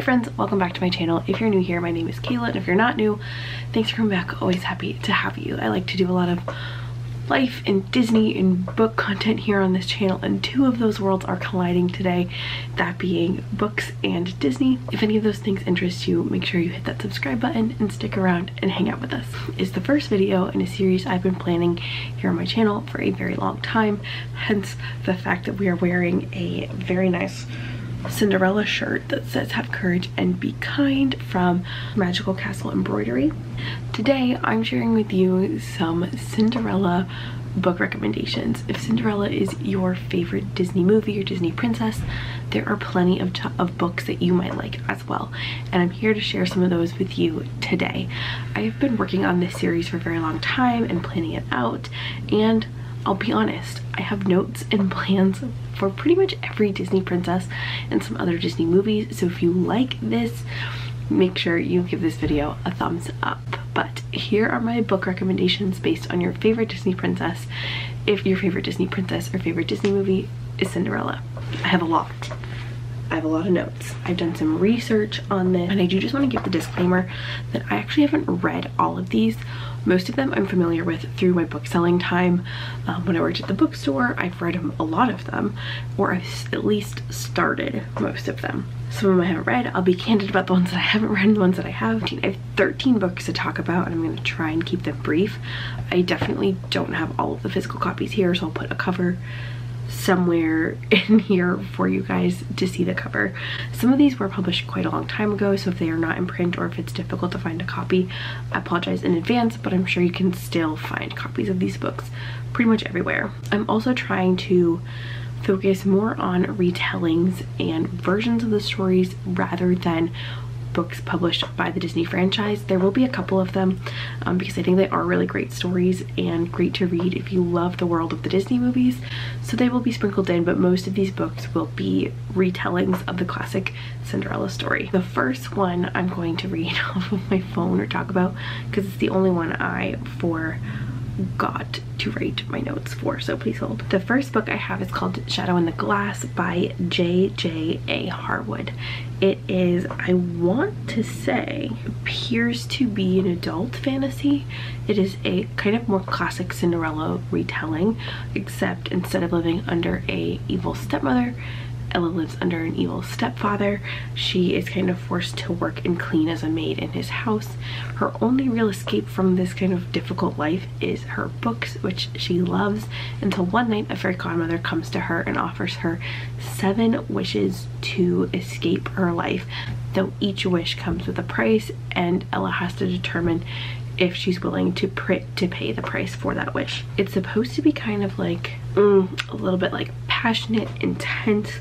friends, welcome back to my channel. If you're new here, my name is Kayla, and if you're not new, thanks for coming back. Always happy to have you. I like to do a lot of life and Disney and book content here on this channel, and two of those worlds are colliding today, that being books and Disney. If any of those things interest you, make sure you hit that subscribe button and stick around and hang out with us. It's the first video in a series I've been planning here on my channel for a very long time, hence the fact that we are wearing a very nice Cinderella shirt that says "Have courage and be kind" from Magical Castle Embroidery. Today I'm sharing with you some Cinderella book recommendations. If Cinderella is your favorite Disney movie or Disney princess, there are plenty of books that you might like as well, and I'm here to share some of those with you today. I've been working on this series for a very long time and planning it out, and I'll be honest, I have notes and plans for pretty much every Disney princess and some other Disney movies, so if you like this, make sure you give this video a thumbs up. But here are my book recommendations based on your favorite Disney princess, if your favorite Disney princess or favorite Disney movie is Cinderella. I have a lot of notes. I've done some research on this, and I do just want to give the disclaimer that I actually haven't read all of these. Most of them I'm familiar with through my book selling time. When I worked at the bookstore, I've read a lot of them, or I've at least started most of them. Some of them I haven't read. I'll be candid about the ones that I haven't read and the ones that I have. I have 13 books to talk about, and I'm going to try and keep them brief. I definitely don't have all of the physical copies here, so I'll put a cover somewhere in here for you guys to see the cover. Some of these were published quite a long time ago, so if they are not in print or if it's difficult to find a copy, I apologize in advance, but I'm sure you can still find copies of these books pretty much everywhere. I'm also trying to focus more on retellings and versions of the stories rather than books published by the Disney franchise. There will be a couple of them because I think they are really great stories and great to read if you love the world of the Disney movies, so they will be sprinkled in, but most of these books will be retellings of the classic Cinderella story. The first one I'm going to read off of my phone or talk about because it's the only one I forgot to write my notes for, so please hold. The first book I have is called Shadow in the Glass by J.J.A. Harwood. It is, I want to say, appears to be an adult fantasy. It is a kind of more classic Cinderella retelling, except instead of living under a evil stepmother, Ella lives under an evil stepfather. She is kind of forced to work and clean as a maid in his house. Her only real escape from this kind of difficult life is her books, which she loves, until one night a fairy godmother comes to her and offers her 7 wishes to escape her life, though each wish comes with a price, and Ella has to determine if she's willing to pay the price for that wish. It's supposed to be kind of like a little bit like passionate, intense,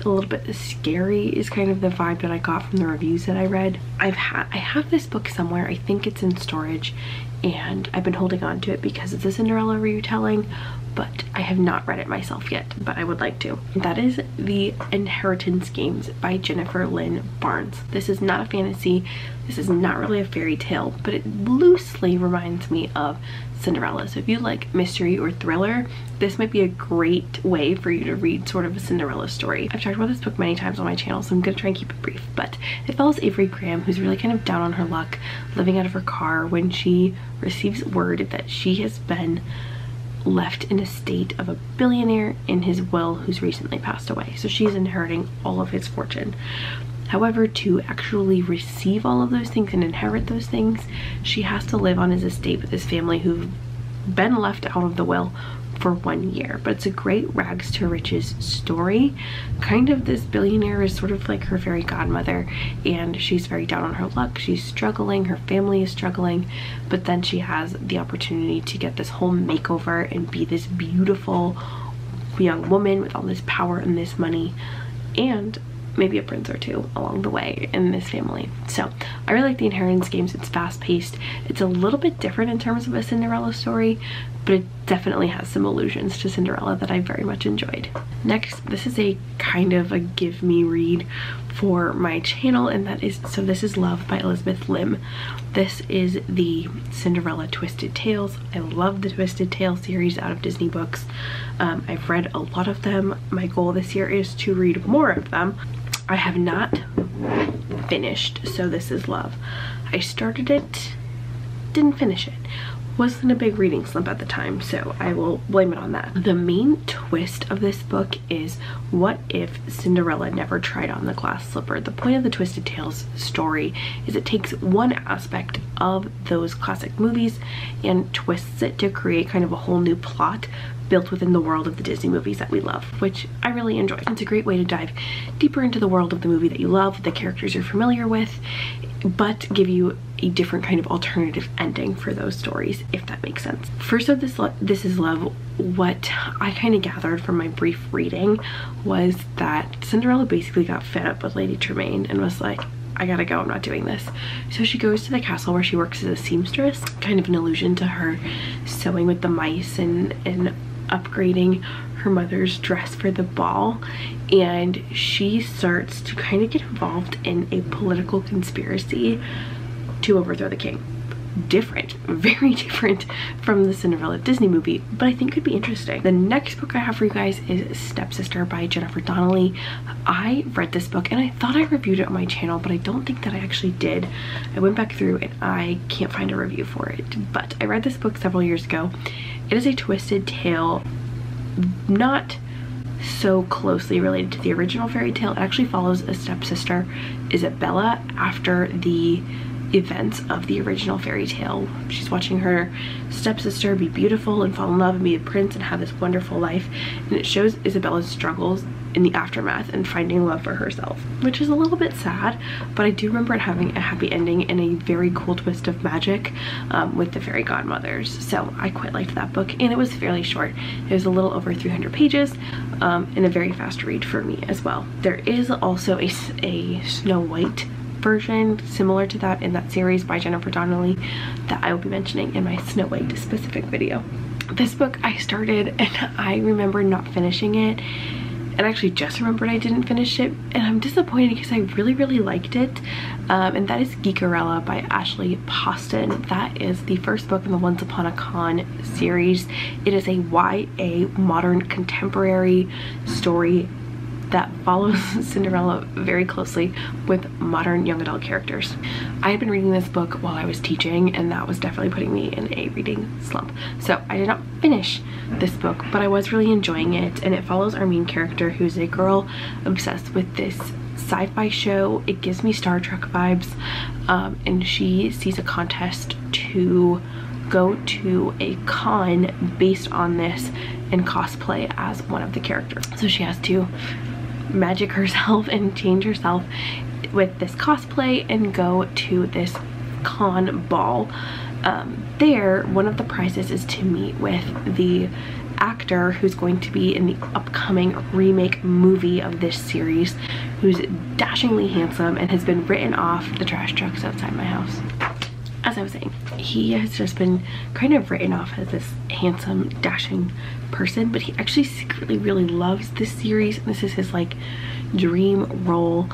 a little bit scary is kind of the vibe that I got from the reviews that I read. I have this book somewhere. I think it's in storage, and I've been holding on to it because it's a Cinderella retelling, but I have not read it myself yet, but I would like to. That is The Inheritance Games by Jennifer Lynn Barnes. This is not a fantasy. This is not really a fairy tale, but it loosely reminds me of Cinderella. So if you like mystery or thriller, this might be a great way for you to read sort of a Cinderella story. I've talked about this book many times on my channel, so I'm gonna try and keep it brief, but it follows Avery Graham, who's really kind of down on her luck, living out of her car, when she receives word that she has been left in a state of a billionaire in his will who's recently passed away. So she's inheriting all of his fortune. However, to actually receive all of those things and inherit those things, she has to live on his estate with his family who've been left out of the will for 1 year. But it's a great rags to riches story. Kind of this billionaire is sort of like her fairy godmother, and she's very down on her luck. She's struggling, her family is struggling, but then she has the opportunity to get this whole makeover and be this beautiful young woman with all this power and this money, and maybe a prince or two along the way in this family. So I really like The Inheritance Games. It's fast-paced. It's a little bit different in terms of a Cinderella story, but it definitely has some allusions to Cinderella that I very much enjoyed. Next, this is a kind of a give me read for my channel, and that is, so this is Love by Elizabeth Lim. This is the Cinderella Twisted Tales. I love the Twisted Tales series out of Disney books. I've read a lot of them. My goal this year is to read more of them. I have not finished So This Is Love. I started it, didn't finish it. Wasn't a big reading slump at the time, so I will blame it on that. The main twist of this book is, what if Cinderella never tried on the glass slipper? The point of the Twisted Tales story is it takes one aspect of those classic movies and twists it to create kind of a whole new plot built within the world of the Disney movies that we love, which I really enjoy. It's a great way to dive deeper into the world of the movie that you love, the characters you're familiar with, but give you a different kind of alternative ending for those stories, if that makes sense. First of This Is Love, what I kind of gathered from my brief reading was that Cinderella basically got fed up with Lady Tremaine and was like, I gotta go, I'm not doing this. So she goes to the castle where she works as a seamstress, kind of an allusion to her sewing with the mice and upgrading her mother's dress for the ball, and she starts to kind of get involved in a political conspiracy to overthrow the king. Different, very different from the Cinderella Disney movie, but I think could be interesting. The next book I have for you guys is Stepsister by Jennifer Donnelly. I read this book and I thought I reviewed it on my channel, but I don't think that I actually did. I went back through and I can't find a review for it, but I read this book several years ago. It is a twisted tale, not so closely related to the original fairy tale. It actually follows a stepsister, Isabella, after the events of the original fairy tale. She's watching her stepsister be beautiful and fall in love and be a prince and have this wonderful life, and it shows Isabella's struggles in the aftermath and finding love for herself, which is a little bit sad, but I do remember it having a happy ending and a very cool twist of magic with the fairy godmothers. So I quite liked that book, and it was fairly short. It was a little over 300 pages and a very fast read for me as well. There is also a Snow White version similar to that in that series by Jennifer Donnelly that I will be mentioning in my Snow White specific video. This book I started and I remember not finishing it, and actually just remembered I didn't finish it, and I'm disappointed because I really liked it, and that is Geekerella by Ashley Poston. That is the first book in the Once Upon a Con series. It is a YA modern contemporary story that follows Cinderella very closely with modern young adult characters. I had been reading this book while I was teaching, and that was definitely putting me in a reading slump. So I did not finish this book, but I was really enjoying it, and it follows our main character, who's a girl obsessed with this sci-fi show. It gives me Star Trek vibes, and she sees a contest to go to a con based on this and cosplay as one of the characters. So she has to magic herself and change herself with this cosplay and go to this con ball. There, one of the prizes is to meet with the actor who's going to be in the upcoming remake movie of this series, who's dashingly handsome and has been written off the trash trucks outside my house. As I was saying, he has just been kind of written off as this handsome, dashing person, but he actually secretly really loves this series, and this is his like dream role,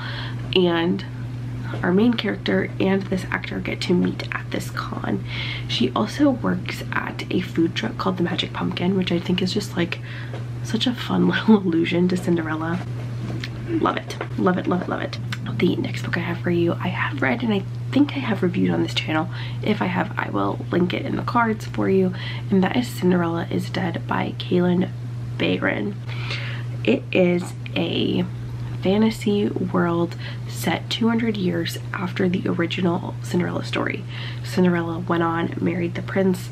and our main character and this actor get to meet at this con. She also works at a food truck called the Magic Pumpkin, which I think is just like such a fun little allusion to Cinderella. Love it, love it, love it, love it. The next book I have for you, I have read and I think I have reviewed on this channel. If I have, I will link it in the cards for you, and that is Cinderella Is Dead by Kayla Victoria. It is a fantasy world set 200 years after the original Cinderella story. Cinderella went on, married the prince.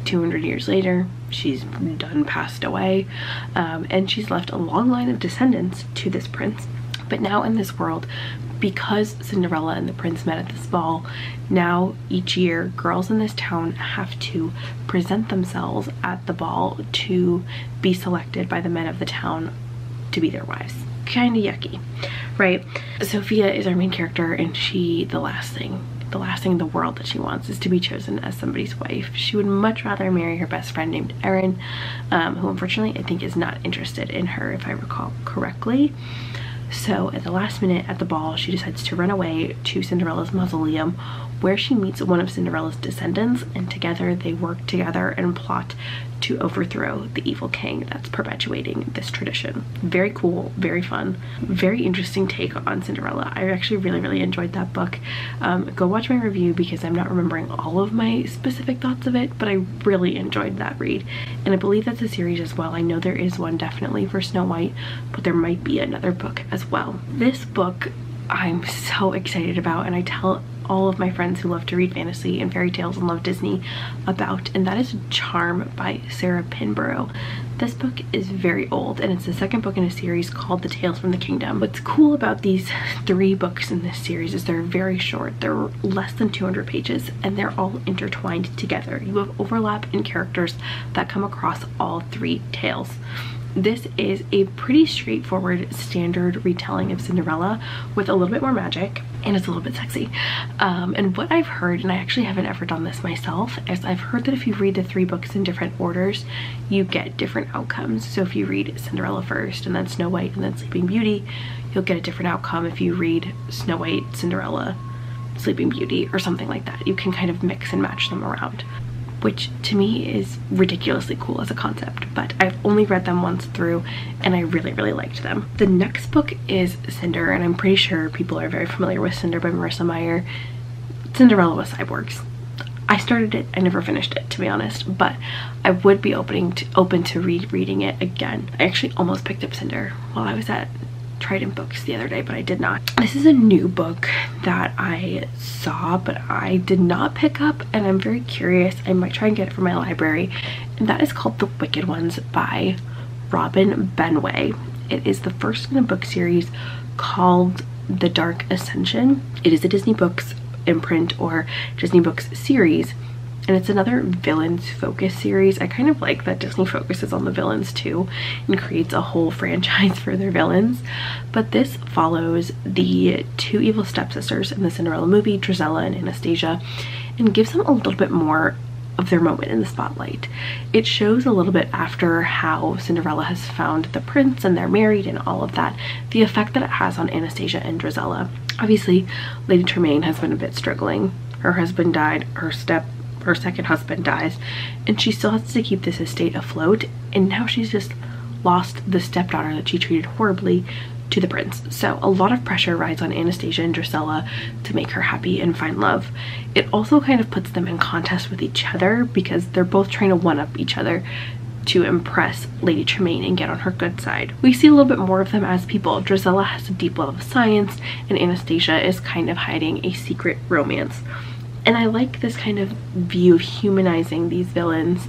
200 years later, she's done passed away, and she's left a long line of descendants to this prince. But now in this world, because Cinderella and the prince met at this ball, now each year girls in this town have to present themselves at the ball to be selected by the men of the town to be their wives. Kind of yucky, right? Sophia is our main character, and she, the last thing in the world that she wants is to be chosen as somebody's wife. She would much rather marry her best friend named Erin, who unfortunately I think is not interested in her, if I recall correctly. So at the last minute at the ball, she decides to run away to Cinderella's mausoleum, where she meets one of Cinderella's descendants, and together they work together and plot to overthrow the evil king that's perpetuating this tradition. Very cool, very fun, very interesting take on Cinderella. I actually really enjoyed that book. Go watch my review because I'm not remembering all of my specific thoughts of it, but I really enjoyed that read, and I believe that's a series as well. I know there is one definitely for Snow White, but there might be another book as well. This book I'm so excited about, and I tell all of my friends who love to read fantasy and fairy tales and love Disney about, and that is Charm by Sarah Pinborough. This book is very old, and it's the second book in a series called The Tales from the Kingdom. What's cool about these 3 books in this series is they're very short. They're less than 200 pages, and they're all intertwined together. You have overlap in characters that come across all 3 tales. This is a pretty straightforward standard retelling of Cinderella with a little bit more magic, and it's a little bit sexy. And what I've heard, and I actually haven't ever done this myself, is I've heard that if you read the 3 books in different orders, you get different outcomes. So if you read Cinderella first and then Snow White and then Sleeping Beauty, you'll get a different outcome if you read Snow White, Cinderella, Sleeping Beauty, or something like that. You can kind of mix and match them around, which to me is ridiculously cool as a concept, but I've only read them once through and I really liked them. The next book is Cinder, and I'm pretty sure people are very familiar with Cinder by Marissa Meyer. Cinderella with Cyborgs. I started it, I never finished it, to be honest, but I would be open to rereading it again. I actually almost picked up Cinder while I was at Trident Books the other day, but I did not. This is a new book that I saw but I did not pick up, and I'm very curious. I might try and get it from my library, and that is called The Wicked Ones by Robin Benway. It is the first in a book series called The Dark Ascension. It is a Disney Books imprint or Disney Books series, and it's another villains focus series. I kind of like that Disney focuses on the villains too and creates a whole franchise for their villains. But this follows the 2 evil stepsisters in the Cinderella movie, Drizella and Anastasia, and gives them a little bit more of their moment in the spotlight. It shows a little bit after how Cinderella has found the prince and they're married and all of that, the effect that it has on Anastasia and Drizella. Obviously, Lady Tremaine has been a bit struggling. Her husband died, her second husband dies, and she still has to keep this estate afloat, and now she's just lost the stepdaughter that she treated horribly to the prince. So a lot of pressure rides on Anastasia and Drizella to make her happy and find love. It also kind of puts them in contest with each other because they're both trying to one-up each other to impress Lady Tremaine and get on her good side. We see a little bit more of them as people. Drizella has a deep love of science, and Anastasia is kind of hiding a secret romance. And I like this kind of view of humanizing these villains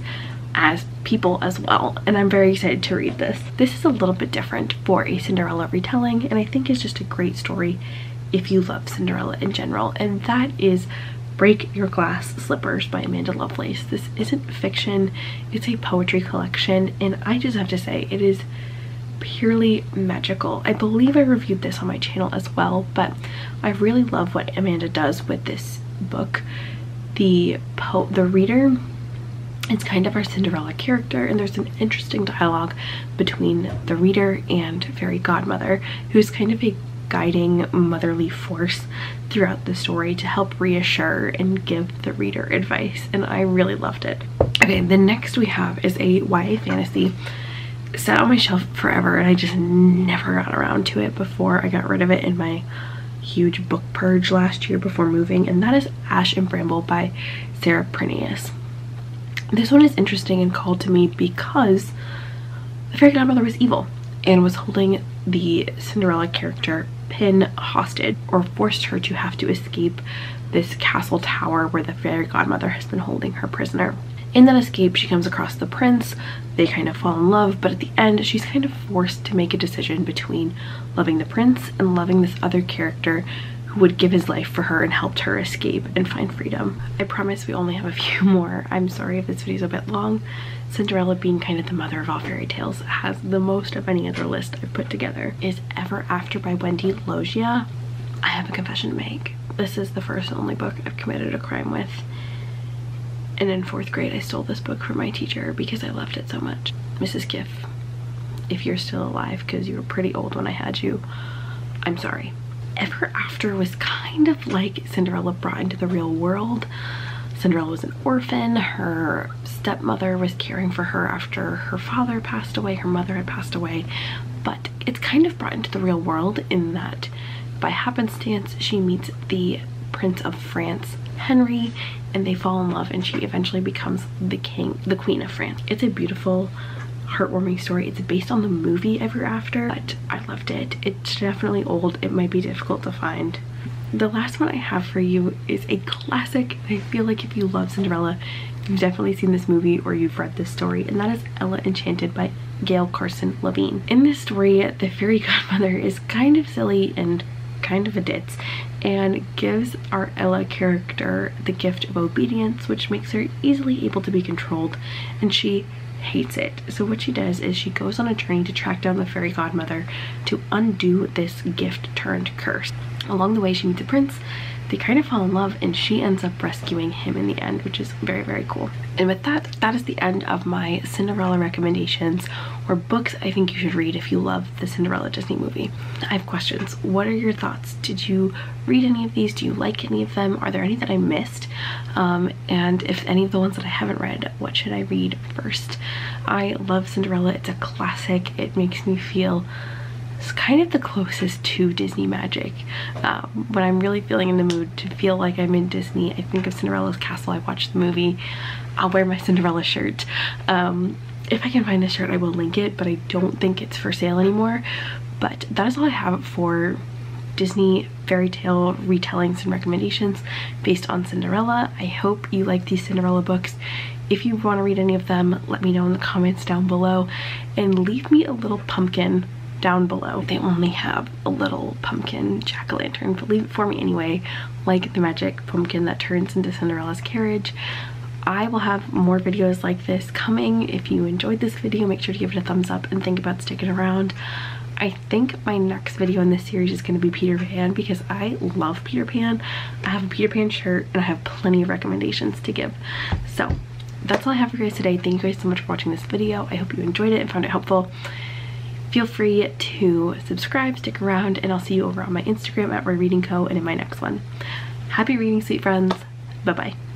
as people as well, and I'm very excited to read this. This is a little bit different for a Cinderella retelling, and I think it's just a great story if you love Cinderella in general, and that is Break Your Glass Slippers by Amanda Lovelace. This isn't fiction, it's a poetry collection, and I just have to say it is purely magical. I believe I reviewed this on my channel as well, but I really love what Amanda does with this book. The reader is kind of our Cinderella character, and there's an interesting dialogue between the reader and fairy godmother, who's kind of a guiding motherly force throughout the story to help reassure and give the reader advice, and I really loved it. Okay, the next we have is a YA fantasy. Sat on my shelf forever and I just never got around to it before I got rid of it in my huge book purge last year before moving, and that is Ash and Bramble by Sarah Prineas. This one is interesting and called to me because the fairy godmother was evil and was holding the Cinderella character Pin hostage, or forced her to have to escape this castle tower where the fairy godmother has been holding her prisoner. In that escape, she comes across the prince. They kind of fall in love, but at the end she's kind of forced to make a decision between loving the prince and loving this other character who would give his life for her and helped her escape and find freedom. I promise we only have a few more. I'm sorry if this video is a bit long. Cinderella, being kind of the mother of all fairy tales, has the most of any other list I've put together. Is Ever After by Wendy Logia. I have a confession to make. This is the first and only book I've committed a crime with. And in 4th grade, I stole this book from my teacher because I loved it so much. Mrs. Giff, if you're still alive, because you were pretty old when I had you, I'm sorry. Ever After was kind of like Cinderella brought into the real world. Cinderella was an orphan. Her stepmother was caring for her after her father passed away. Her mother had passed away. But it's kind of brought into the real world in that by happenstance she meets the Prince of France, Henry, and they fall in love, and she eventually becomes the queen of France. It's a beautiful, heartwarming story. It's based on the movie Ever After, but I loved it. It's definitely old. It might be difficult to find. The last one I have for you is a classic. I feel like if you love Cinderella, you've definitely seen this movie or you've read this story, and that is Ella Enchanted by Gail Carson Levine. In this story, the fairy godmother is kind of silly and kind of a ditz, and gives our Ella character the gift of obedience, which makes her easily able to be controlled, and she hates it. So what she does is she goes on a journey to track down the fairy godmother to undo this gift turned curse. Along the way she meets a prince, they kind of fall in love, and she ends up rescuing him in the end, which is very, very cool. And with that, that is the end of my Cinderella recommendations, or books I think you should read if you love the Cinderella Disney movie. I have questions. What are your thoughts? Did you read any of these? Do you like any of them? Are there any that I missed? And if any of the ones that I haven't read, what should I read first? I love Cinderella. It's a classic. It makes me feel it's kind of the closest to Disney magic. When I'm really feeling in the mood to feel like I'm in Disney, I think of Cinderella's castle. I watch the movie. I'll wear my Cinderella shirt. If I can find this shirt, I will link it, but I don't think it's for sale anymore. But that is all I have for Disney fairy tale retellings and recommendations based on Cinderella. I hope you like these Cinderella books. If you want to read any of them, let me know in the comments down below, and leave me a little pumpkin down below. They only have a little pumpkin jack-o'-lantern, but leave it for me anyway, like the magic pumpkin that turns into Cinderella's carriage. I will have more videos like this coming. If you enjoyed this video, make sure to give it a thumbs up and think about sticking around. I think my next video in this series is going to be Peter Pan, because I love Peter Pan. I have a Peter Pan shirt and I have plenty of recommendations to give. So that's all I have for you guys today. Thank you guys so much for watching this video. I hope you enjoyed it and found it helpful. Feel free to subscribe, stick around, and I'll see you over on my Instagram at RoyReadingCo and in my next one. Happy reading, sweet friends. Bye-bye.